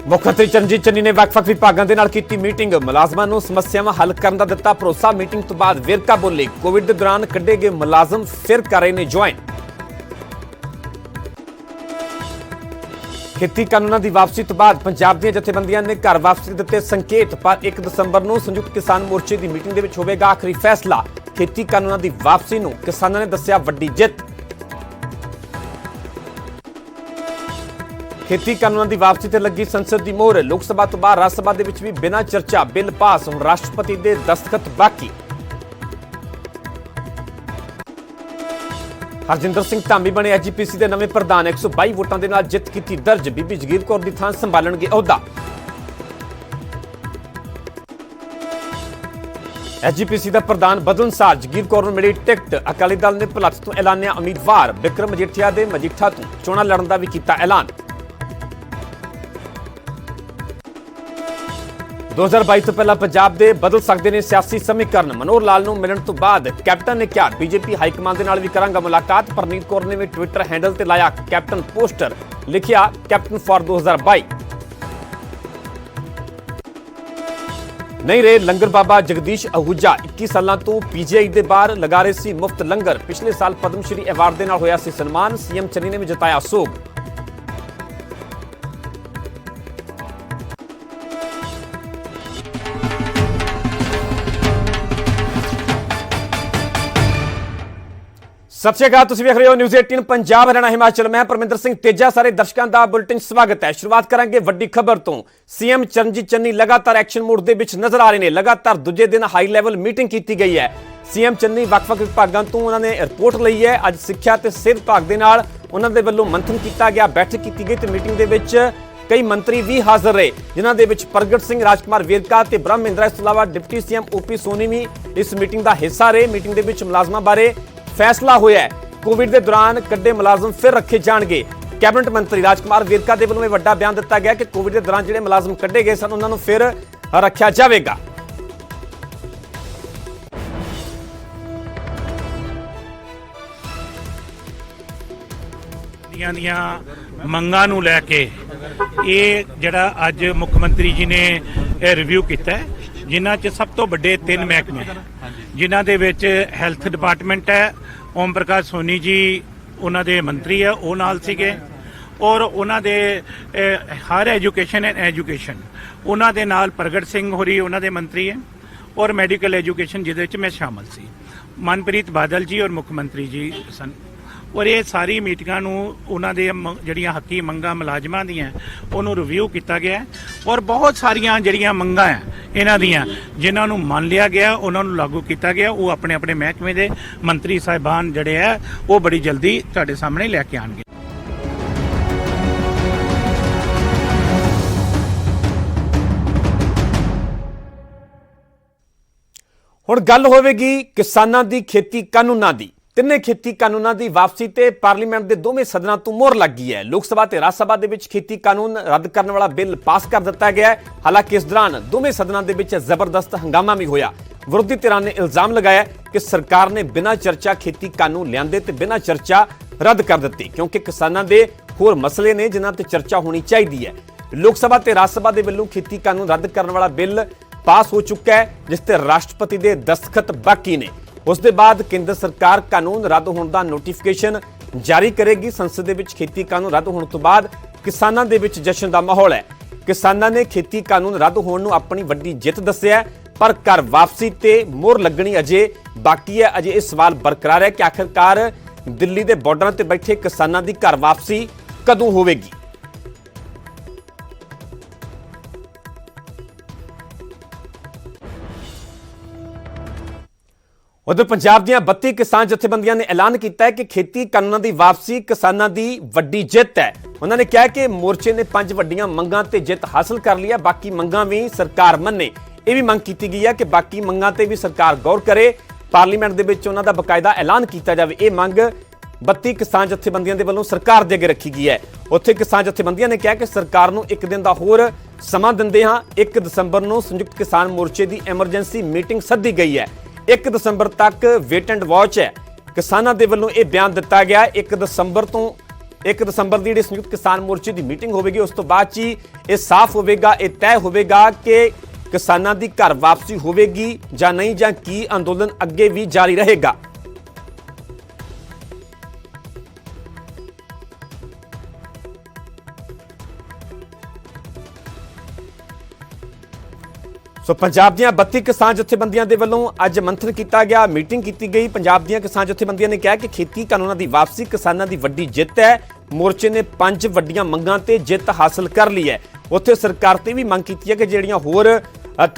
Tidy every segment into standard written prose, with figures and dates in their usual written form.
ਮੁੱਖ ਮੰਤਰੀ ਚਰਨਜੀਤ ਚੰਨੀ ਨੇ ਵੱਖ-ਵੱਖ ਵਿਭਾਗਾਂ ਦੇ ਨਾਲ ਕੀਤੀ ਮੀਟਿੰਗ। ਮੁਲਾਜ਼ਮਾਂ ਨੂੰ ਸਮੱਸਿਆਵਾਂ ਹੱਲ ਕਰਨ ਦਾ ਦਿੱਤਾ ਭਰੋਸਾ। ਮੀਟਿੰਗ ਤੋਂ ਬਾਅਦ ਵੇਰਕਾ ਬੋਲੇ, ਕੋਵਿਡ ਦੇ ਦੌਰਾਨ ਕੱਢੇ ਗਏ ਮੁਲਾਜ਼ਮ ਫਿਰ ਕਰ ਰਹੇ ਨੇ ਜੁਆਇਨ। ਖੇਤੀ ਕਾਨੂੰਨਾਂ ਦੀ ਵਾਪਸੀ ਤੋਂ ਬਾਅਦ ਪੰਜਾਬ ਦੀਆਂ ਜਥੇਬੰਦੀਆਂ ਨੇ ਘਰ ਵਾਪਸੀ ਦੇ ਦਿੱਤੇ ਸੰਕੇਤ, ਪਰ 1 ਦਸੰਬਰ ਨੂੰ ਸੰਯੁਕਤ ਕਿਸਾਨ ਮੋਰਚੇ ਦੀ ਮੀਟਿੰਗ ਦੇ ਵਿੱਚ ਹੋਵੇਗਾ ਆਖਰੀ ਫੈਸਲਾ। ਖੇਤੀ ਕਾਨੂੰਨਾਂ ਦੀ ਵਾਪਸੀ ਨੂੰ ਕਿਸਾਨਾਂ ਨੇ ਦੱਸਿਆ ਵੱਡੀ ਜਿੱਤ। ਖੇਤੀ ਕਾਨੂੰਨਾਂ ਦੀ ਵਾਪਸੀ ਤੇ ਲੱਗੀ ਸੰਸਦ ਦੀ ਮੋਹਰ। ਲੋਕ ਸਭਾ ਤੋਂ ਬਾਅਦ ਰਾਜ ਸਭਾ ਦੇ ਵਿੱਚ ਵੀ ਬਿਨਾਂ ਚਰਚਾ ਬਿੱਲ ਪਾਸ। ਹੁਣ ਰਾਸ਼ਟਰਪਤੀ ਦੇ ਦਸਤਖਤ ਬਾਕੀ। ਹਰਜਿੰਦਰ ਸਿੰਘ ਧਾਮੀ ਬਣੇ ਐਜੀਪੀਸੀ ਦੇ ਨਵੇਂ ਪ੍ਰਧਾਨ। 122 ਵੋਟਾਂ ਦੇ ਨਾਲ ਜਿੱਤ ਕੀਤੀ ਦਰਜ। ਬੀਬੀ ਜਗੀਰ ਕੌਰ ਦੀ ਥਾਂ ਸੰਭਾਲਣਗੇ ਅਹੁਦਾ। ਐਜੀਪੀਸੀ ਦਾ ਪ੍ਰਧਾਨ ਬਦਲਣਸਾਰ ਜਗੀਰ ਕੌਰ ਨੂੰ ਮਿਲੀ ਟਿਕਟ। ਅਕਾਲੀ ਦਲ ਨੇ ਭਲੱਥ ਤੋਂ ਐਲਾਨਿਆ ਉਮੀਦਵਾਰ। ਬਿਕਰਮ ਮਜੀਠੀਆ ਦੇ ਮਜੀਠਾ ਤੋਂ ਚੋਣਾਂ ਲੜਨ ਦਾ ਵੀ ਕੀਤਾ ਐਲਾਨ। 2022 ਤੋਂ ਪਹਿਲਾਂ ਪੰਜਾਬ ਦੇ ਬਦਲ ਸਕਦੇ ਨੇ ਸਿਆਸੀ ਸਮੀਕਰਨ। ਮਨੋਹਰ ਲਾਲ ਨੂੰ ਮਿਲਣ ਤੋਂ ਬਾਅਦ ਕੈਪਟਨ ਨੇ ਕਿਹਾ ਬੀਜੇਪੀ ਹਾਈਕਮਾਨ ਦੇ ਨਾਲ ਵੀ ਕਰਾਂਗਾ ਮੁਲਾਕਾਤ। ਪਰਨੀਤ ਕੌਰ ਨੇ ਵੀ ਟਵਿੱਟਰ ਹੈਂਡਲ ਤੇ ਲਾਇਆ ਕੈਪਟਨ ਪੋਸਟਰ, ਲਿਖਿਆ ਕੈਪਟਨ ਫॉर 2022। ਨਹੀਂ ਰਹੇ ਲੰਗਰ ਬਾਬਾ ਜਗਦੀਸ਼ ਅਹੂਜਾ। 21 ਸਾਲਾਂ ਤੋਂ ਪੀਜੀਆਈ ਦੇ ਬਾਹਰ ਲਗਾ ਰਹੇ ਸੀ ਮੁਫਤ ਲੰਗਰ। ਪਿਛਲੇ ਸਾਲ ਪਦਮ ਸ਼੍ਰੀ ਐਵਾਰਡ ਦੇ ਨਾਲ ਹੋਇਆ ਸੀ ਸਨਮਾਨ। ਸੀਐਮ ਚੰਨੀ ਨੇ ਵੀ ਜਤਾਇਆ ਸੋਗ। सत श्री अकाल, तुसीं वेख रहे हो न्यूज़ 18 पंजाब हरियाणा हिमाचल। मैं परमिंदर सिंह तेजा सारे दर्शकों का बुलेटिन स्वागत है। शुरुआत करांगे वड्डी खबर तो। सीएम चरणजीत चन्नी लगातार एक्शन मोड दे विच नजर आ रहे हैं। लगातार दूजे दिन हाई लैवल मीटिंग की गई है। सीएम चन्नी ਵੱਖ-ਵੱਖ विभागों तो उन्होंने रिपोर्ट लई है। अज सिक्ख्या ते सिहत विभाग दे नाल उन्हां दे वल्लों मंथन किया गया, बैठक की गई ते मीटिंग दे विच कई मंत्री भी हाजिर रहे, जिन्हां दे विच प्रगट सिंह, राजकुमार वेरका ते ब्रह्म इंद्रा। इस तो इलावा डिप्टी सीएम ओपी सोनी भी इस मीटिंग का हिस्सा रहे। मीटिंग दे विच मुलाजमां बारे फैसला होया है। कोविड के दौरान कड्डे मुलाजम फिर रखे जाएंगे। कैबिनेट मंत्री राजकुमार वेरका के वलों वड्डा बयान दिता गया कि कोविड के दौरान जिहड़े मुलाजम कड्डे गए सन उन्हां नूं फिर रखा जाएगा। ਮੰਗਾਂ ਨੂੰ ਲੈ ਕੇ ਇਹ ਜਿਹੜਾ ਅੱਜ ਮੁੱਖ ਮੰਤਰੀ ਜੀ ਨੇ ਰਿਵਿਊ ਕੀਤਾ ਹੈ, ਜਿਨ੍ਹਾਂ 'ਚ ਸਭ ਤੋਂ ਵੱਡੇ 3 ਮਹਿਕਮੇ ਜਿਨ੍ਹਾਂ ਦੇ ਵਿੱਚ ਹੈਲਥ ਡਿਪਾਰਟਮੈਂਟ ਹੈ। ਓਮ ਪ੍ਰਕਾਸ਼ ਸੋਨੀ ਜੀ ਉਹਨਾਂ ਦੇ ਮੰਤਰੀ ਹੈ, ਉਹ ਨਾਲ ਸੀਗੇ। ਔਰ ਉਹਨਾਂ ਦੇ ਹਾਇਰ ਐਜੂਕੇਸ਼ਨ ਐਂਡ ਐਜੂਕੇਸ਼ਨ ਉਹਨਾਂ ਦੇ ਨਾਲ ਪ੍ਰਗਟ ਸਿੰਘ ਹੋਰੀ ਉਹਨਾਂ ਦੇ ਮੰਤਰੀ ਹੈ। ਔਰ ਮੈਡੀਕਲ ਐਜੂਕੇਸ਼ਨ ਜਿਹਦੇ ਵਿੱਚ ਮੈਂ ਸ਼ਾਮਲ ਸੀ। ਮਨਪ੍ਰੀਤ ਬਾਦਲ ਜੀ ਔਰ ਮੁੱਖ ਮੰਤਰੀ ਜੀ ਸਨ। ਔਰ ਇਹ ਸਾਰੀ ਮੀਟਿੰਗਾਂ ਨੂੰ ਉਹਨਾਂ ਦੇ ਜਿਹੜੀਆਂ ਹੱਕੀ ਮੰਗਾਂ ਮੁਲਾਜ਼ਮਾਂ ਦੀਆਂ ਉਹਨੂੰ ਰਿਵਿਊ ਕੀਤਾ ਗਿਆ। ਔਰ ਬਹੁਤ ਸਾਰੀਆਂ ਜਿਹੜੀਆਂ ਮੰਗਾਂ ਹੈ ਇਹਨਾਂ ਦੀਆਂ ਜਿਨ੍ਹਾਂ ਨੂੰ ਮੰਨ ਲਿਆ ਗਿਆ, ਉਹਨਾਂ ਨੂੰ ਲਾਗੂ ਕੀਤਾ ਗਿਆ। ਉਹ ਆਪਣੇ ਆਪਣੇ ਮਹਿਕਮੇ ਦੇ ਮੰਤਰੀ ਸਾਹਿਬਾਨ ਜਿਹੜੇ ਹੈ ਉਹ ਬੜੀ ਜਲਦੀ ਤੁਹਾਡੇ ਸਾਹਮਣੇ ਲੈ ਕੇ ਆਉਣਗੇ। ਹੁਣ ਗੱਲ ਹੋਵੇਗੀ ਕਿਸਾਨਾਂ ਦੀ ਖੇਤੀ ਕਾਨੂੰਨਾਂ ਦੀ। ਤਿੰਨੇ ਖੇਤੀ ਕਾਨੂੰਨਾਂ ਦੀ ਵਾਪਸੀ ਤੇ ਪਾਰਲੀਮੈਂਟ ਦੇ ਦੋਵੇਂ ਸਦਨਾਂ ਤੋਂ ਮੋਹਰ ਲੱਗ ਗਈ ਹੈ। ਲੋਕ ਸਭਾ ਤੇ ਰਾਜ ਸਭਾ ਦੇ ਵਿੱਚ ਖੇਤੀ ਕਾਨੂੰਨ ਰੱਦ ਕਰਨ ਵਾਲਾ ਬਿੱਲ ਪਾਸ ਕਰ ਦਿੱਤਾ ਗਿਆ ਹੈ। ਹਾਲਾਂਕਿ ਇਸ ਦੌਰਾਨ ਦੋਵੇਂ ਸਦਨਾਂ ਦੇ ਵਿੱਚ ਜ਼ਬਰਦਸਤ ਹੰਗਾਮਾ ਵੀ ਹੋਇਆ। ਵਿਰੋਧੀ ਧਿਰਾਂ ਨੇ ਇਲਜ਼ਾਮ ਲਗਾਇਆ ਕਿ ਸਰਕਾਰ ਨੇ ਬਿਨਾਂ ਚਰਚਾ ਖੇਤੀ ਕਾਨੂੰਨ ਲਿਆਂਦੇ ਤੇ ਬਿਨਾਂ ਚਰਚਾ ਰੱਦ ਕਰ ਦਿੱਤੇ, ਕਿਉਂਕਿ ਕਿਸਾਨਾਂ ਦੇ ਹੋਰ ਮਸਲੇ ਨੇ ਜਿਨ੍ਹਾਂ ਤੇ ਚਰਚਾ ਹੋਣੀ ਚਾਹੀਦੀ ਹੈ। ਲੋਕ ਸਭਾ ਤੇ ਰਾਜ ਸਭਾ ਦੇ ਵੱਲੋਂ ਖੇਤੀ ਕਾਨੂੰਨ ਰੱਦ ਕਰਨ ਵਾਲਾ ਬਿੱਲ ਪਾਸ ਹੋ ਚੁੱਕਾ ਹੈ, ਜਿਸ ਤੇ ਰਾਸ਼ਟਰਪਤੀ ਦੇ ਦਸਤਖਤ ਬਾਕੀ ਨੇ। ਉਸ ਦੇ ਬਾਅਦ ਕੇਂਦਰ ਸਰਕਾਰ ਕਾਨੂੰਨ ਰੱਦ ਹੋਣ ਦਾ ਨੋਟੀਫਿਕੇਸ਼ਨ ਜਾਰੀ ਕਰੇਗੀ। ਸੰਸਦ ਦੇ ਵਿੱਚ ਖੇਤੀ ਕਾਨੂੰਨ ਰੱਦ ਹੋਣ ਤੋਂ ਬਾਅਦ ਕਿਸਾਨਾਂ ਦੇ ਵਿੱਚ ਜਸ਼ਨ ਦਾ ਮਾਹੌਲ ਹੈ। ਕਿਸਾਨਾਂ ਨੇ ਖੇਤੀ ਕਾਨੂੰਨ ਰੱਦ ਹੋਣ ਨੂੰ ਆਪਣੀ ਵੱਡੀ ਜਿੱਤ ਦੱਸਿਆ, ਪਰ ਘਰ ਵਾਪਸੀ ਤੇ ਮੋਹਰ ਲੱਗਣੀ ਅਜੇ ਬਾਕੀ ਹੈ। ਅਜੇ ਇਹ ਸਵਾਲ ਬਰਕਰਾਰ ਹੈ ਕਿ ਆਖਿਰਕਾਰ ਦਿੱਲੀ ਦੇ ਬਾਰਡਰਾਂ ਤੇ ਬੈਠੇ ਕਿਸਾਨਾਂ ਦੀ ਘਰ ਵਾਪਸੀ ਕਦੋਂ ਹੋਵੇਗੀ। उधर पंजाब ਦੀਆਂ 32 किसान जथेबंदियां ने ऐलान किया है कि खेती कानूनों की वापसी किसानों की वड्डी जित है। उन्होंने कहा कि मोर्चे ने 5 वड्डियां मंगां ते जित हासिल कर ली है। बाकी मंगां भी सरकार मन्ने। यह भी मंग की गई है कि बाकी मंगां ते भी सरकार गौर करे, पार्लीमेंट दे विच उन्हां दा बकायदा ऐलान किया जाए। यह मंग 32 किसान जथेबंदियां दे वल्लों सरकार दे अगे रखी गई है। उत्थे किसान जथेबंदियां ने कहा कि सरकार नूं 1 दिन का होर समा दिंदे हां। 1 दसंबर नूं संयुक्त किसान मोर्चे की एमरजेंसी मीटिंग सद्दी गई है। 1 दसंबर तक वेट एंड वॉच है। किसानों के वलों यह बयान दिता गया। 1 दसंबर तो 1 ਦਸੰਬਰ ਦੀ ਜਿਹੜੀ ਸੰਯੁਕਤ ਕਿਸਾਨ ਮੋਰਚੇ ਦੀ ਮੀਟਿੰਗ ਹੋਵੇਗੀ ਉਸ ਤੋਂ ਬਾਅਦ 'ਚ ਹੀ ਇਹ ਸਾਫ਼ ਹੋਵੇਗਾ, ਇਹ ਤੈਅ ਹੋਵੇਗਾ ਕਿ ਕਿਸਾਨਾਂ ਦੀ ਘਰ ਵਾਪਸੀ ਹੋਵੇਗੀ ਜਾਂ ਨਹੀਂ, ਜਾਂ ਕੀ ਅੰਦੋਲਨ ਅੱਗੇ ਵੀ ਜਾਰੀ ਰਹੇਗਾ। ਸੋ ਪੰਜਾਬ ਦੀਆਂ 32 ਕਿਸਾਨ ਜਥੇਬੰਦੀਆਂ ਦੇ ਵੱਲੋਂ ਅੱਜ ਮੰਥਨ ਕੀਤਾ ਗਿਆ, ਮੀਟਿੰਗ ਕੀਤੀ ਗਈ। ਪੰਜਾਬ ਦੀਆਂ ਕਿਸਾਨ ਜਥੇਬੰਦੀਆਂ ਨੇ ਕਿਹਾ ਕਿ ਖੇਤੀ ਕਾਨੂੰਨਾਂ ਦੀ ਵਾਪਸੀ ਕਿਸਾਨਾਂ ਦੀ ਵੱਡੀ ਜਿੱਤ ਹੈ। ਮੋਰਚੇ ਨੇ 5 ਵੱਡੀਆਂ ਮੰਗਾਂ ਤੇ ਜਿੱਤ ਹਾਸਲ ਕਰ ਲਈ ਹੈ। ਉੱਥੇ ਸਰਕਾਰ ਤੇ ਵੀ ਮੰਗ ਕੀਤੀ ਹੈ ਕਿ ਜਿਹੜੀਆਂ ਹੋਰ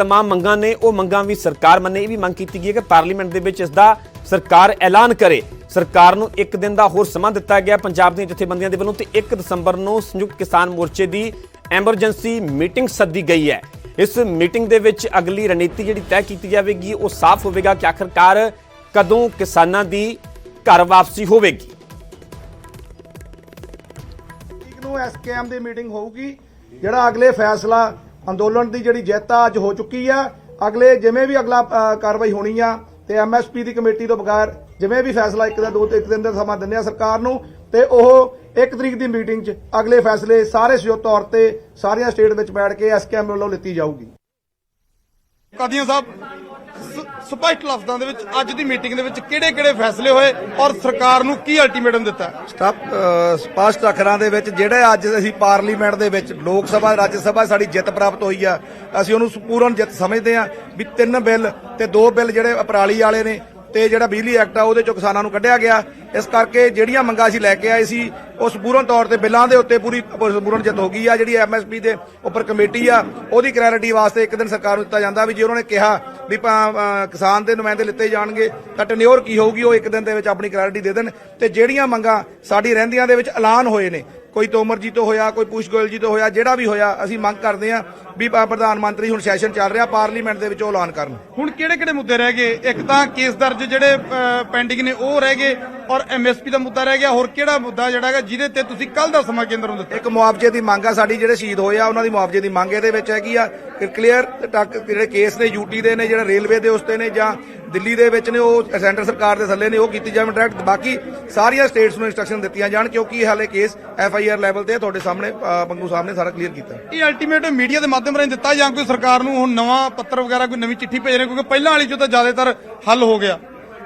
तमाम ਮੰਗਾਂ ਨੇ ਉਹ ਮੰਗਾਂ ਵੀ ਸਰਕਾਰ ਮੰਨੇ। ਇਹ ਵੀ ਮੰਗ ਕੀਤੀ ਗਈ ਹੈ ਕਿ ਪਾਰਲੀਮੈਂਟ ਦੇ ਵਿੱਚ ਇਸ ਦਾ ਸਰਕਾਰ ਐਲਾਨ ਕਰੇ। ਸਰਕਾਰ ਨੂੰ 1 ਦਿਨ ਦਾ ਹੋਰ ਸਮਾਂ ਦਿੱਤਾ ਗਿਆ ਪੰਜਾਬ ਦੀਆਂ ਜਥੇਬੰਦੀਆਂ ਦੇ ਵੱਲੋਂ ਤੇ 1 ਦਸੰਬਰ ਨੂੰ ਸੰਯੁਕਤ ਕਿਸਾਨ ਮੋਰਚੇ ਦੀ ਐਮਰਜੈਂਸੀ ਮੀਟਿੰਗ ਸੱਦੀ ਗਈ ਹੈ। ਇਸ ਮੀਟਿੰਗ ਦੇ ਵਿੱਚ ਅਗਲੀ ਰਣਨੀਤੀ ਜਿਹੜੀ ਤੈਅ ਕੀਤੀ ਜਾਵੇਗੀ ਉਹ ਸਾਫ਼ ਹੋਵੇਗਾ ਕਿ ਆਖਰਕਾਰ ਕਦੋਂ ਕਿਸਾਨਾਂ ਦੀ ਘਰ ਵਾਪਸੀ ਹੋਵੇਗੀ। ਨੂੰ ਐਸਕੇਐਮ ਦੀ ਮੀਟਿੰਗ ਹੋਊਗੀ। ਜਿਹੜਾ ਅਗਲੇ ਫੈਸਲਾ ਅੰਦੋਲਨ ਦੀ ਜਿਹੜੀ ਜਿੱਤ ਆ ਅੱਜ ਹੋ ਚੁੱਕੀ ਆ, ਅਗਲੇ ਜਿਵੇਂ ਵੀ ਅਗਲਾ ਕਾਰਵਾਈ ਹੋਣੀ ਆ ਤੇ ਐਮਐਸਪੀ ਦੀ ਕਮੇਟੀ ਤੋਂ ਬਗੈਰ ਜਿਵੇਂ ਵੀ ਫੈਸਲਾ 1 ਦਿਨ ਦਾ ਸਮਾਂ ਦਿੰਦੇ ਆ ਸਰਕਾਰ ਨੂੰ, ਤੇ ਉਹ 1 ਤਰੀਕ ਦੀ ਮੀਟਿੰਗ 'ਚ ਅਗਲੇ ਫੈਸਲੇ ਸਾਰੇ ਸੰਯੁਕਤ ਤੌਰ ਤੇ ਸਾਰੀਆਂ ਸਟੇਟ ਵਿੱਚ ਬੈਠ ਕੇ ਐਸਕੇਐਮ ਵੱਲੋਂ ਲਿੱਤੀ ਜਾਊਗੀ। ਕਾਦੀਆਂ ਸਾਹਿਬ, ਸਪਸ਼ਟ ਲਫ਼ਜ਼ਾਂ ਦੇ ਵਿੱਚ ਅੱਜ ਦੀ ਮੀਟਿੰਗ ਦੇ ਵਿੱਚ ਕਿਹੜੇ-ਕਿਹੜੇ ਫੈਸਲੇ ਹੋਏ ਔਰ ਸਰਕਾਰ ਨੂੰ ਕੀ ਅਲਟੀਮੇਟਮ ਦਿੱਤਾ? ਸਪਸ਼ਟ ਅੱਖਰਾਂ ਦੇ ਵਿੱਚ ਜਿਹੜੇ ਅੱਜ ਅਸੀਂ ਪਾਰਲੀਮੈਂਟ ਦੇ ਵਿੱਚ ਲੋਕ ਸਭਾ ਰਾਜ ਸਭਾ ਸਾਡੀ ਜਿੱਤ ਪ੍ਰਾਪਤ ਹੋਈ ਆ, ਅਸੀਂ ਉਹਨੂੰ ਸੰਪੂਰਨ ਜਿੱਤ ਸਮਝਦੇ ਆ ਵੀ 3 ਬਿੱਲ ਤੇ 2 ਬਿੱਲ ਜਿਹੜੇ ਪਰਾਲੀ ਵਾਲੇ ਨੇ ਤੇ ਜਿਹੜਾ ਬਿਜਲੀ ਐਕਟ ਆ ਉਹਦੇ ਚੋਂ ਕਿਸਾਨਾਂ ਨੂੰ ਕੱਢਿਆ ਗਿਆ। ਇਸ ਕਰਕੇ ਜਿਹੜੀਆਂ ਮੰਗਾਂ ਅਸੀਂ ਲੈ ਕੇ ਆਏ ਸੀ ਉਹ ਸੰਪੂਰਨ ਤੌਰ ਤੇ ਬਿੱਲਾਂ ਦੇ ਉੱਤੇ ਪੂਰੀ ਸੰਪੂਰਨ ਜਿੱਤ ਹੋ ਗਈ ਆ। ਜਿਹੜੀ ਐਮਐਸਪੀ ਦੇ ਉੱਪਰ ਕਮੇਟੀ ਆ ਉਹਦੀ ਕਲੈਰਿਟੀ ਵਾਸਤੇ 1 ਦਿਨ ਸਰਕਾਰ ਨੂੰ ਦਿੱਤਾ ਜਾਂਦਾ ਵੀ ਜੇ ਉਹਨਾਂ ਨੇ ਕਿਹਾ ਵੀ ਕਿਸਾਨ ਦੇ ਨੁਮਾਇੰਦੇ ਲਿੱਤੇ ਜਾਣਗੇ ਤਾਂ ਟੈਨਿਓਰ ਕੀ ਹੋਊਗੀ, ਉਹ 1 ਦਿਨ ਦੇ ਵਿੱਚ ਆਪਣੀ ਕਲੈਰਿਟੀ ਦੇ ਦੇਣ। ਤੇ ਜਿਹੜੀਆਂ ਮੰਗਾਂ ਸਾਡੀ ਰਹਿੰਦੀਆਂ ਦੇ ਵਿੱਚ ਐਲਾਨ ਹੋਏ ਨੇ, ਕੋਈ ਤੋਮਰ ਜੀ ਤੋਂ ਹੋਇਆ, ਕੋਈ ਪੂਸ਼ ਗੋਇਲ ਜੀ ਤੋਂ ਹੋਇਆ, ਜਿਹੜਾ ਵੀ ਹੋਇਆ, ਅਸੀਂ ਮੰਗ ਕਰਦੇ ਹਾਂ ਵੀ ਪ੍ਰਧਾਨ ਮੰਤਰੀ ਹੁਣ ਸੈਸ਼ਨ ਚੱਲ ਰਿਹਾ ਪਾਰਲੀਮੈਂਟ ਦੇ ਵਿੱਚ ਉਹ ਐਲਾਨ ਕਰਨ। ਹੁਣ ਕਿਹੜੇ-ਕਿਹੜੇ ਮੁੱਦੇ ਰਹਿ ਗਏ? ਇੱਕ ਤਾਂ ਕੇਸ ਦਰਜ ਜਿਹੜੇ ਪੈਂਡਿੰਗ ਨੇ ਉਹ ਰਹਿ ਗਏ ਔਰ ਐਮਐਸਪੀ ਦਾ ਮੁੱਦਾ ਰਹਿ ਗਿਆ। ਹੋਰ ਕਿਹੜਾ ਮੁੱਦਾ ਜਿਹੜਾ ਹੈਗਾ ਜਿਹਦੇ ਤੇ ਤੁਸੀਂ ਕੱਲ ਦਾ ਸਮਾਂ ਕੇਂਦਰ ਨੂੰ ਦਿੱਤਾ? ਇੱਕ ਮੁਆਵਜ਼ੇ ਦੀ ਮੰਗ ਆ ਸਾਡੀ, ਜਿਹੜੇ ਸ਼ਹੀਦ ਹੋਏ ਆ ਉਹਨਾਂ ਦੀ ਮੁਆਵਜ਼ੇ ਦੀ ਮੰਗ ਇਹਦੇ ਵਿੱਚ ਹੈਗੀ ਆ। ਕਲੀਅਰ ਜਿਹੜੇ ਕੇਸ ਨੇ ਯੂਟੀ ਦੇ ਨੇ, ਜਿਹੜੇ ਰੇਲਵੇ ਦੇ ਉਸਤੇ ਨੇ ਜਾਂ ਦਿੱਲੀ ਦੇ ਵਿੱਚ ਨੇ, ਉਹ ਸੈਂਟਰ ਸਰਕਾਰ ਦੇ ਥੱਲੇ ਨੇ, ਉਹ ਕੀਤੀ ਜਾਵੇ ਡਾਇਰੈਕਟ। ਬਾਕੀ ਸਾਰੀਆਂ ਸਟੇਟਸ ਨੂੰ ਇੰਸਟਰਕਸ਼ਨ ਦਿੱਤੀਆਂ ਜਾਣ ਕਿਉਂਕਿ ਹਾਲੇ ਕੇਸ ਐਫਆਈਆਰ ਲੈਵਲ ਤੇ ਤੁਹਾਡੇ ਸਾਹਮਣੇ ਪੰਗੂ ਸਾਹਿਬ ਨੇ ਸਾਰਾ ਕਲੀਅਰ ਕੀਤਾ। ਇਹ ਅਲਟੀਮੇਟਮ ਮੀਡੀਆ ਦੇ ਮਾਧਿਅਮ ਰਾਹੀਂ ਦਿੱਤਾ ਜਾਂ ਕੋਈ ਸਰਕਾਰ ਨੂੰ ਹੁਣ ਨਵਾਂ ਪੱਤਰ ਵਗੈਰਾ ਕੋਈ ਨਵੀਂ ਚਿੱਠੀ ਭੇਜ ਰਹੇ? ਕਿਉਂਕਿ ਪਹਿਲਾਂ ਵਾਲੀ 'ਚੋਂ ਤਾਂ ਜ਼ਿਆਦਾਤਰ ਹੱਲ ਹੋ ਗਿਆ।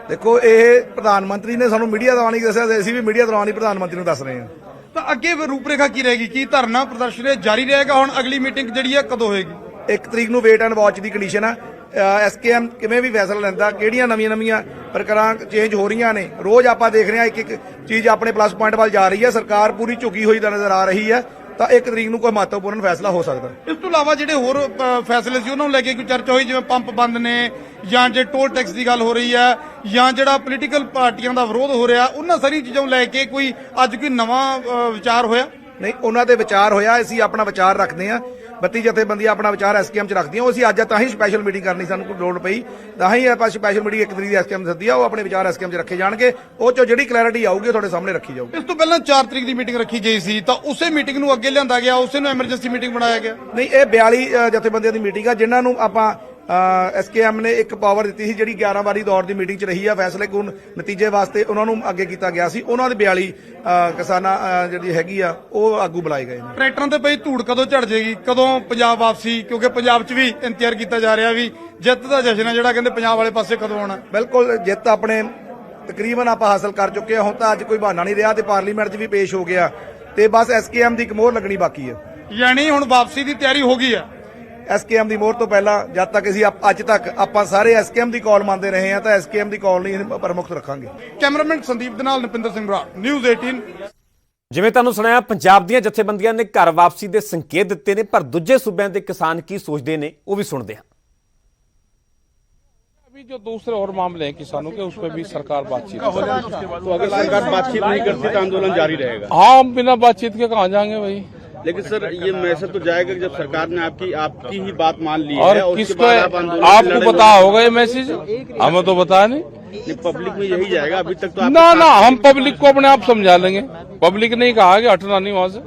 ਦੇਖੋ, ਇਹ ਪ੍ਰਧਾਨ ਮੰਤਰੀ ਨੇ ਸਾਨੂੰ ਮੀਡੀਆ ਦੌਰਾਨ ਹੀ ਦੱਸਿਆ ਤੇ ਅਸੀਂ ਵੀ ਮੀਡੀਆ ਦੌਰਾਨ ਹੀ ਪ੍ਰਧਾਨ ਮੰਤਰੀ ਨੂੰ ਦੱਸ ਰਹੇ ਹਾਂ। ਤਾਂ ਅੱਗੇ ਰੂਪਰੇਖਾ ਕੀ ਰਹੇਗੀ? ਕੀ ਧਰਨਾ ਪ੍ਰਦਰਸ਼ਨ ਜਾਰੀ ਰਹੇਗਾ? ਹੁਣ ਅਗਲੀ ਮੀਟਿੰਗ ਜਿਹੜੀ ਹੈ ਕਦੋਂ ਹੋਏਗੀ? 1 ਤਰੀਕ ਨੂੰ wait and watch the condition ਆ। ਐਸਕੇਐਮ ਕਿਵੇਂ ਵੀ ਫੈਸਲਾ ਲੈਂਦਾ, ਕਿਹੜੀਆਂ ਨਵੀਆਂ ਪ੍ਰਕਾਰਾਂ ਚੇਂਜ ਹੋ ਰਹੀਆਂ ਨੇ, ਰੋਜ਼ ਆਪਾਂ ਦੇਖ ਰਹੇ ਹਾਂ ਇੱਕ ਚੀਜ਼ ਆਪਣੇ ਪਲੱਸ ਪੁਆਇੰਟ ਵੱਲ ਜਾ ਰਹੀ ਹੈ। ਸਰਕਾਰ ਪੂਰੀ ਝੁਕੀ ਹੋਈ ਨਜ਼ਰ ਆ ਰਹੀ ਹੈ, ਤਾਂ 1 ਤਰੀਕ ਨੂੰ ਕੋਈ ਮਹੱਤਵਪੂਰਨ ਫੈਸਲਾ ਹੋ ਸਕਦਾ। ਇਸ ਤੋਂ ਇਲਾਵਾ ਜਿਹੜੇ ਹੋਰ ਫੈਸਲੇ ਸੀ ਉਹਨਾਂ ਨੂੰ ਲੈ ਕੇ ਕੋਈ ਚਰਚਾ ਹੋਈ, ਜਿਵੇਂ ਪੰਪ ਬੰਦ ਨੇ ਜਾਂ ਜੇ ਟੋਲ ਟੈਕਸ ਦੀ ਗੱਲ ਹੋ ਰਹੀ ਹੈ ਜਾਂ ਜਿਹੜਾ ਪੋਲੀਟੀਕਲ ਪਾਰਟੀਆਂ ਦਾ ਵਿਰੋਧ ਹੋ ਰਿਹਾ, ਉਹਨਾਂ ਸਾਰੀਆਂ ਚੀਜ਼ਾਂ ਨੂੰ ਲੈ ਕੇ ਕੋਈ ਅੱਜ ਕੋਈ ਨਵਾਂ ਵਿਚਾਰ ਹੋਇਆ? ਨਹੀਂ, ਉਹਨਾਂ ਦੇ ਵਿਚਾਰ ਹੋਇਆ। ਅਸੀਂ ਆਪਣਾ ਵਿਚਾਰ ਰੱਖਦੇ ਹਾਂ। 32 ਜਥੇਬੰਦੀਆਂ ਆਪਣਾ ਵਿਚਾਰ ਐਸਕੇਐਮ 'ਚ ਰੱਖਦੀਆਂ। ਉਹ ਅਸੀਂ ਅੱਜ ਤਾਂ ਹੀ ਸਪੈਸ਼ਲ ਮੀਟਿੰਗ ਕਰਨੀ ਸਾਨੂੰ ਕੋਈ ਲੋੜ ਪਈ, ਤਾਂ ਹੀ ਆਪਾਂ ਸਪੈਸ਼ਲ ਮੀਟਿੰਗ 1 ਤਰੀਕ ਦੀ ਐਸਕੇਐਮ ਸੱਦੀ ਆ। ਉਹ ਆਪਣੇ ਵਿਚਾਰ ਐਸਕੇਐਮ 'ਚ ਰੱਖੇ ਜਾਣਗੇ, ਉਹ 'ਚੋਂ ਜਿਹੜੀ ਕਲੈਰਿਟੀ ਆਊਗੀ ਤੁਹਾਡੇ ਸਾਹਮਣੇ ਰੱਖੀ ਜਾਊਗੀ। ਇਸ ਤੋਂ ਪਹਿਲਾਂ 4 ਤਰੀਕ ਦੀ ਮੀਟਿੰਗ ਰੱਖੀ ਗਈ ਸੀ, ਤਾਂ ਉਸੇ ਮੀਟਿੰਗ ਨੂੰ ਅੱਗੇ ਲਿਆਂਦਾ ਗਿਆ, ਉਸੇ ਨੂੰ ਐਮਰਜੈਂਸੀ ਮੀਟਿੰਗ ਬਣਾਇਆ ਗਿਆ। ਨਹੀਂ, ਇਹ 42 ਜਥੇਬੰਦੀਆਂ ਦੀ ਮੀਟਿੰਗ ਆ ਜਿਨ੍ਹਾਂ ਨੂੰ ਆਪਾਂ ਐਸਕੇਐਮ ਨੇ ਇੱਕ ਪਾਵਰ ਦਿੱਤੀ ਸੀ, ਜਿਹੜੀ 11 ਵਾਰੀ ਦੌਰ ਦੀ ਮੀਟਿੰਗ 'ਚ ਰਹੀ ਆ। ਫੈਸਲੇ ਕੋਣ ਨਤੀਜੇ ਵਾਸਤੇ ਉਹਨਾਂ ਨੂੰ ਅੱਗੇ ਕੀਤਾ ਗਿਆ ਸੀ। ਉਹਨਾਂ ਦੇ 42 ਕਿਸਾਨਾਂ ਜਿਹੜੀ ਹੈਗੀ ਆ ਉਹ ਆਗੂ ਬੁਲਾਏ ਗਏ ਨੇ। ਟਰੈਕਟਰਾਂ ਤੇ ਪਈ ਧੂੜ ਕਦੋਂ ਝੜ ਜਾਏਗੀ? ਕਦੋਂ ਪੰਜਾਬ ਵਾਪਸੀ? ਕਿਉਂਕਿ ਪੰਜਾਬ 'ਚ ਵੀ ਇੰਤਜ਼ਾਰ ਕੀਤਾ ਜਾ ਰਿਹਾ ਵੀ ਜਿੱਤ ਦਾ ਜਸ਼ਨ ਹੈ ਜਿਹੜਾ ਕਹਿੰਦੇ ਪੰਜਾਬ ਵਾਲੇ ਪਾਸੇ ਕਦੋਂ ਆਉਣਾ? ਬਿਲਕੁਲ, ਜਿੱਤ ਆਪਣੇ ਤਕਰੀਬਨ ਆਪਾਂ ਹਾਸਲ ਕਰ ਚੁੱਕੇ ਹਾਂ। ਹੁਣ ਤਾਂ ਅੱਜ ਕੋਈ ਬਹਾਨਾ ਨਹੀਂ ਰਿਹਾ ਤੇ ਪਾਰਲੀਮੈਂਟ 'ਚ ਵੀ ਪੇਸ਼ ਹੋ ਗਿਆ ਤੇ ਬਸ ਐਸਕੇਐਮ ਦੀ ਇੱਕ ਮੋਹਰ ਲੱਗਣੀ ਬਾਕੀ ਹੈ। ਯਾਨੀ ਹੁਣ ਵਾਪਸੀ ਦੀ ਤਿਆਰੀ ਹੋ ਗਈ ਹੈ। ਐਸਕੇਐਮ ਦੀ ਮੋਹਰ ਤੋਂ ਪਹਿਲਾਂ ਜਦ ਤੱਕ ਅਸੀਂ ਅੱਜ ਤੱਕ ਆਪਾਂ ਸਾਰੇ ਐਸਕੇਐਮ ਦੀ ਕਾਲ ਮੰਨਦੇ ਰਹੇ ਹਾਂ ਤਾਂ ਐਸਕੇਐਮ ਦੀ ਕਾਲ ਨਹੀਂ ਪ੍ਰਮੁੱਖ ਰੱਖਾਂਗੇ। ਕੈਮਰਾਮੈਨ ਸੰਦੀਪ ਦੇ ਨਾਲ ਨਪਿੰਦਰ ਸਿੰਘ ਬਰਾੜ, ਨਿਊਜ਼ 18। ਜਿਵੇਂ ਤੁਹਾਨੂੰ ਸੁਣਾਇਆ, ਪੰਜਾਬ ਦੀਆਂ ਜਥੇਬੰਦੀਆਂ ਨੇ ਘਰ ਵਾਪਸੀ ਦੇ ਸੰਕੇਤ ਦਿੱਤੇ ਨੇ, ਪਰ ਦੂਜੇ ਸੂਬਿਆਂ ਦੇ ਕਿਸਾਨ ਕੀ ਸੋਚਦੇ ਨੇ ਉਹ ਵੀ ਸੁਣਦੇ ਹਾਂ। अभी जो दूसरे और मामले हैं किसानों के, उस पर भी सरकार बातचीत तो अगर सरकार बातचीत नहीं करती तो आंदोलन जारी रहेगा? हाँ, हम बिना बातचीत के कहाँ जाएंगे भाई। लेकिन सर, ये मैसेज तो जाएगा कि जब सरकार ने आपकी ही बात मान ली और है, किसको आपको पता होगा ये मैसेज? हमें तो बताया नहीं। पब्लिक में यही जाएगा। अभी तक तो ना हम पब्लिक को अपने आप समझा लेंगे। पब्लिक ने कहा कि हटना नहीं वहाँ से।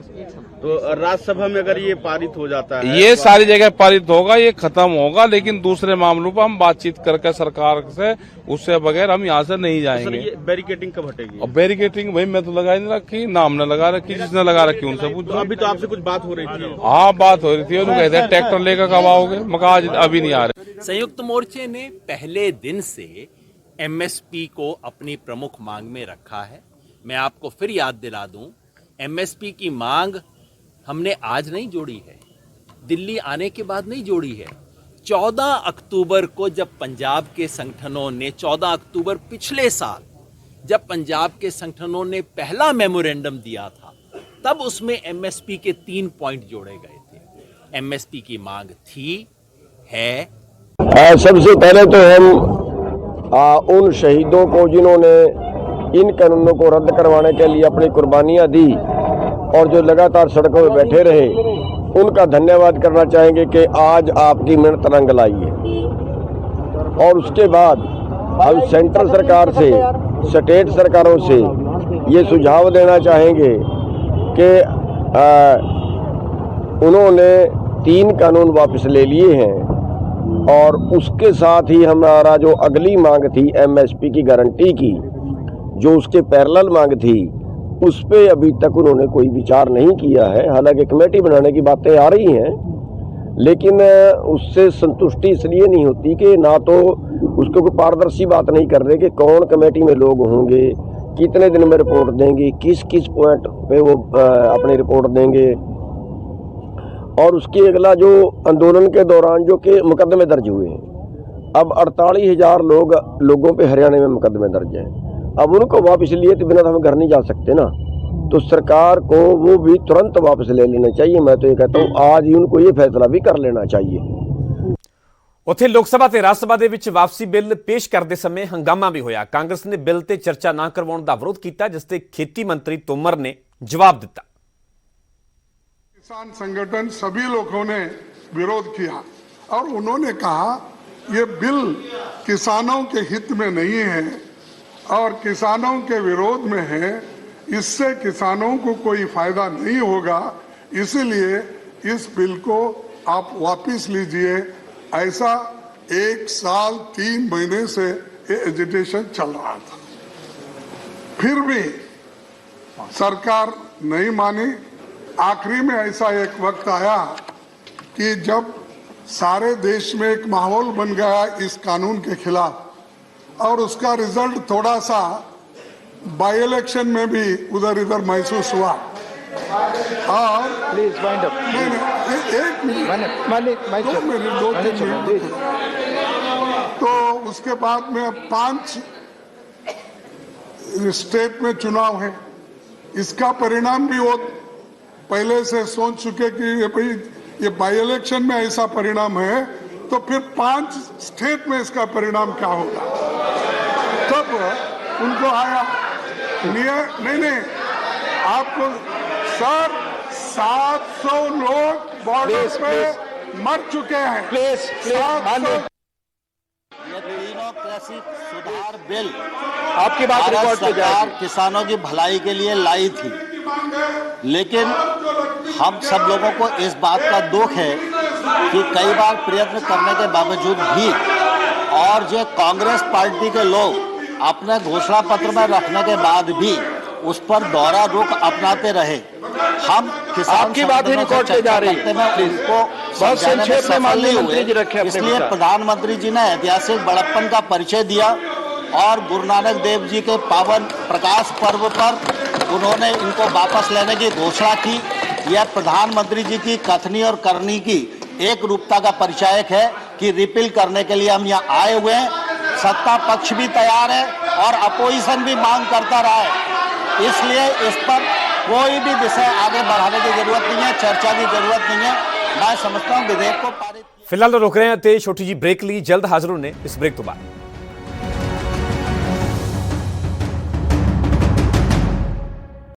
तो राज्यसभा में अगर ये पारित हो जाता है, ये सारी जगह पारित होगा, ये खत्म होगा, लेकिन दूसरे मामलों पर हम बातचीत करके सरकार से, उससे बगैर हम यहाँ से नहीं सर जाएंगे। ये बैरिकेटिंग कब हटेगी? और बैरिकेटिंग भाई मैं तो लगा नहीं रखी, नाम न लगा रखी, जिसने लगा रखी उनसे तो पूछो। अभी तो आपसे कुछ बात हो रही थी। हाँ बात हो रही थी, उन्होंने कहते हैं ट्रैक्टर लेकर कब आओगे, मगर आज अभी नहीं आ रहे। संयुक्त मोर्चे ने पहले दिन से एमएसपी को अपनी प्रमुख मांग में रखा है। मैं आपको फिर याद दिला दूं, एमएसपी की मांग हमने आज नहीं जोड़ी है, दिल्ली आने के बाद नहीं जोड़ी है। 14 अक्टूबर को जब पंजाब के संगठनों ने 14 अक्टूबर पिछले साल जब पंजाब के संगठनों ने पहला मेमोरेंडम दिया था, तब उसमें एमएसपी के 3 पॉइंट जोड़े गए थे। एमएसपी की मांग थी, है। सबसे पहले तो हम उन शहीदों को जिन्होंने इन कानूनों को रद्द करवाने के लिए अपनी कुर्बानियां दी और जो लगातार सड़कों में बैठे रहे, उनका धन्यवाद करना चाहेंगे कि आज आपकी मेहनत रंग लाई है। और उसके बाद हम सेंट्रल सरकार से, स्टेट सरकारों से ये सुझाव देना चाहेंगे कि उन्होंने 3 कानून वापस ले लिए हैं और उसके साथ ही हमारा जो अगली मांग थी एमएसपी की गारंटी की, जो उसके पैरेलल मांग थी, उस पे अभी तक उन्होंने कोई विचार नहीं किया है। हालांकि कमेटी बनाने की बातें आ रही हैं, लेकिन उससे संतुष्टि इसलिए नहीं होती कि ना तो उसको कोई पारदर्शी बात नहीं कर रहे कि कौन कमेटी में लोग होंगे, कितने दिन में रिपोर्ट देंगे, किस किस पॉइंट पे वो अपनी रिपोर्ट देंगे। और उसके अगला जो आंदोलन के दौरान जो कि मुकदमे दर्ज हुए हैं, अब 48,000 लोगों पे हरियाणा में मुकदमे दर्ज हैं। अब उनको वापस लिए तो बिना तो हम घर नहीं जा सकते ना, तो सरकार को वो भी तुरंत वापस ले लेना चाहिए। मैं तो ये कहता हूँ आज ही उनको ये फैसला भी कर लेना चाहिए। ਉੱਥੇ ਲੋਕ ਸਭਾ ਤੇ ਰਾਜ ਸਭਾ ਦੇ ਵਿੱਚ ਵਾਪਸੀ ਬਿੱਲ ਪੇਸ਼ ਕਰਦੇ ਸਮੇਂ ਹੰਗਾਮਾ ਵੀ ਹੋਇਆ। ਕਾਂਗਰਸ ਨੇ ਬਿੱਲ ਤੇ ਚਰਚਾ ਨਾ ਕਰਵਾਉਣ ਦਾ ਵਿਰੋਧ ਕੀਤਾ, ਜਿਸ ਤੇ ਖੇਤੀ ਮੰਤਰੀ ਤੋਮਰ ਨੇ जवाब दिता। किसान संगठन सभी लोगों ने विरोध किया और उन्होंने कहा ये बिल किसानों के हित में नहीं है और किसानों के विरोध में है, इससे किसानों को कोई फायदा नहीं होगा, इसलिए इस बिल को आप वापस लीजिए। ऐसा 1 साल 3 महीने से ये एजिटेशन चल रहा था, फिर भी सरकार नहीं मानी। आखिरी में ऐसा एक वक्त आया कि जब सारे देश में एक माहौल बन गया इस कानून के खिलाफ और उसका रिजल्ट थोड़ा सा बाई इलेक्शन में भी उधर इधर महसूस हुआ। और प्लीज वाइंड अप, एक मिनट, 2 मिनट, तो उसके बाद में अब 5 स्टेट में चुनाव है। इसका परिणाम भी वो पहले से सोच चुके कि ये भाई ये बाई इलेक्शन में ऐसा परिणाम है तो फिर 5 स्टेट में इसका परिणाम क्या होगा। तब उनको आया नहीं आपको सर 700 लोग बॉर्डर पे मर चुके हैं। प्लीज ये तीनों कृषि सुधार बिल आपकी बात रिकॉर्ड पे सरकार किसानों की भलाई के लिए लाई थी, लेकिन हम सब लोगों को इस बात का दुख है कि कई बार प्रयत्न करने के बावजूद भी और जो कांग्रेस पार्टी के लोग अपने घोषणा पत्र में रखने के बाद भी उस पर दोहरा रुख अपनाते रहे। हम किसान आपकी बात ही रिकॉर्ड पे जा रही है, उनको बहुत संक्षेप में माननीय मंत्री जी रखे, इसलिए प्रधानमंत्री जी ने ऐतिहासिक बड़प्पन का परिचय दिया और गुरु नानक देव जी के पावन प्रकाश पर्व पर उन्होंने इनको वापस लेने की घोषणा की। यह प्रधानमंत्री जी की कथनी और करनी की एक रूपता का परिचायक है कि रिपील करने के लिए हम यहाँ आए हुए हैं। सत्ता पक्ष भी तैयार है और अपोजिशन भी मांग करता रहा है, इसलिए इस पर कोई भी विषय आगे बढ़ाने की जरूरत नहीं है, चर्चा की जरूरत नहीं है। मैं समझता हूँ विधेयक को पारित। फिलहाल रोक रहे हैं ते छोटी जी ब्रेक ली, जल्द हाजिर होने इस ब्रेक तो बाद।